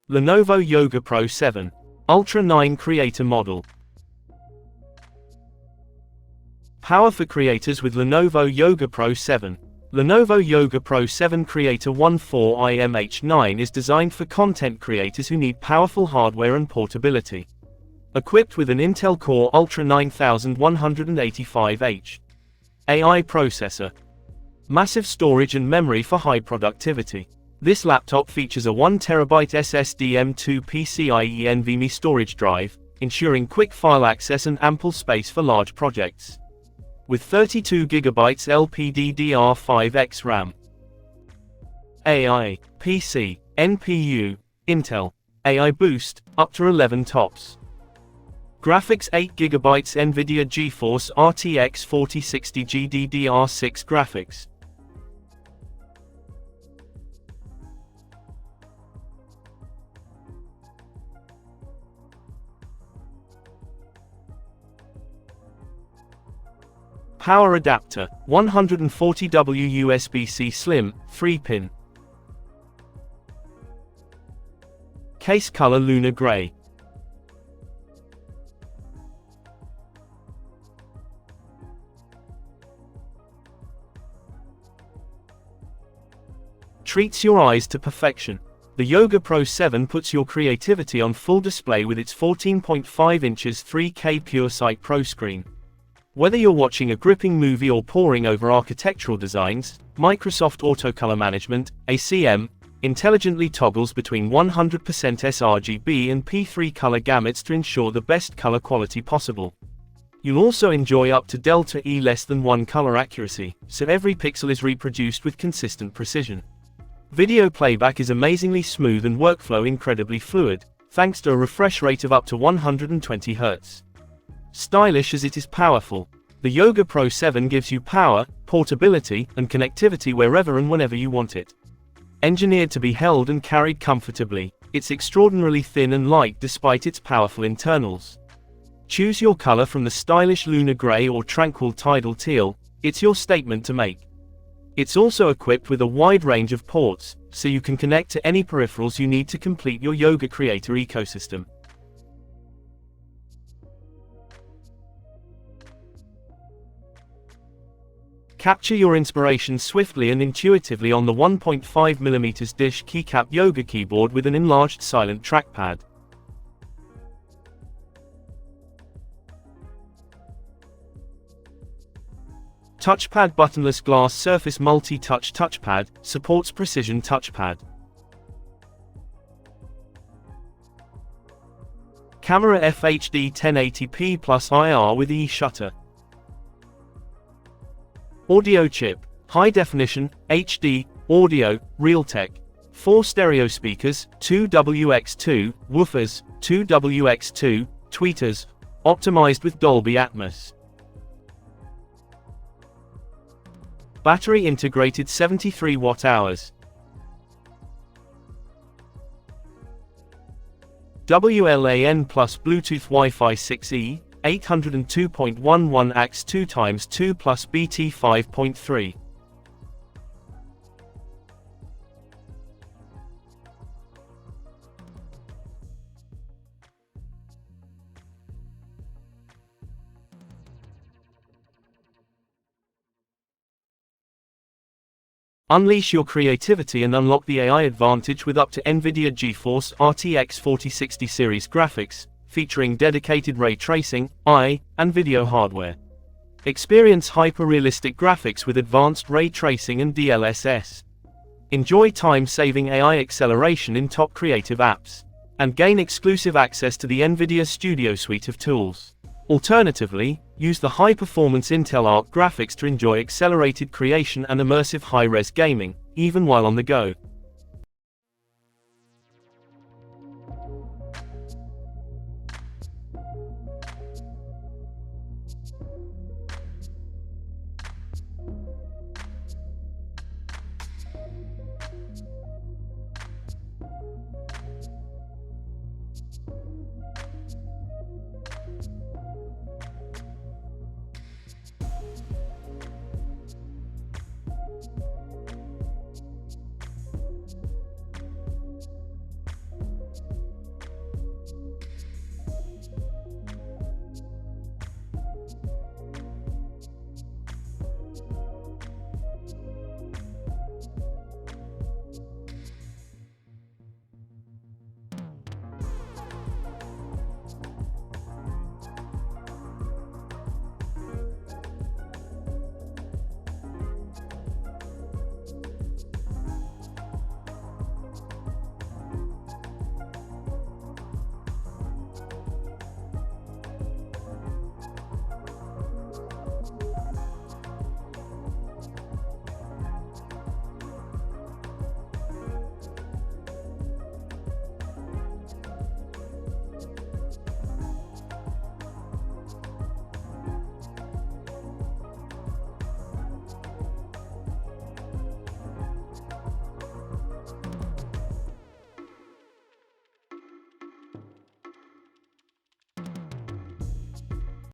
Lenovo Yoga Pro 7 Ultra 9 Creator Model. Power for creators with Lenovo Yoga Pro 7. Lenovo Yoga Pro 7 Creator 14i is designed for content creators who need powerful hardware and portability. Equipped with an Intel Core Ultra 9185H AI processor, massive storage and memory for high productivity. This laptop features a 1TB SSD M.2 PCIe NVMe storage drive, ensuring quick file access and ample space for large projects. With 32GB LPDDR5x RAM. AI, PC, NPU, Intel, AI Boost, up to 11 TOPS. Graphics 8GB NVIDIA GeForce RTX 4060 GDDR6 graphics. Power adapter, 140W USB-C slim, 3-pin. Case color lunar gray. Treats your eyes to perfection. The Yoga Pro 7 puts your creativity on full display with its 14.5 inches 3K PureSight Pro screen. Whether you're watching a gripping movie or poring over architectural designs, Microsoft Auto Color Management, ACM, intelligently toggles between 100% sRGB and P3 color gamuts to ensure the best color quality possible. You'll also enjoy up to Delta E less than 1 color accuracy, so every pixel is reproduced with consistent precision. Video playback is amazingly smooth and workflow incredibly fluid, thanks to a refresh rate of up to 120 Hz. Stylish as it is powerful, the Yoga Pro 7 gives you power, portability, and connectivity wherever and whenever you want it. Engineered to be held and carried comfortably, it's extraordinarily thin and light despite its powerful internals. Choose your color from the stylish lunar gray or tranquil tidal teal, it's your statement to make. It's also equipped with a wide range of ports, so you can connect to any peripherals you need to complete your yoga creator ecosystem. Capture your inspiration swiftly and intuitively on the 1.5mm dish keycap yoga keyboard with an enlarged silent trackpad. Touchpad buttonless glass surface multi-touch touchpad, supports precision touchpad. Camera FHD 1080p plus IR with e-shutter. Audio chip, high definition, HD, audio, Realtek. 4 stereo speakers, 2 WX2, woofers, 2 WX2, tweeters, optimized with Dolby Atmos. Battery integrated 73 watt-hours. WLAN plus Bluetooth Wi-Fi 6E, 802.11 AX 2x2 plus BT 5.3. Unleash your creativity and unlock the AI advantage with up to NVIDIA GeForce RTX 4060 series graphics, featuring dedicated ray tracing, and video hardware. Experience hyper-realistic graphics with advanced ray tracing and DLSS. Enjoy time-saving AI acceleration in top creative apps. And gain exclusive access to the NVIDIA Studio suite of tools. Alternatively, use the high-performance Intel Arc graphics to enjoy accelerated creation and immersive high-res gaming, even while on the go.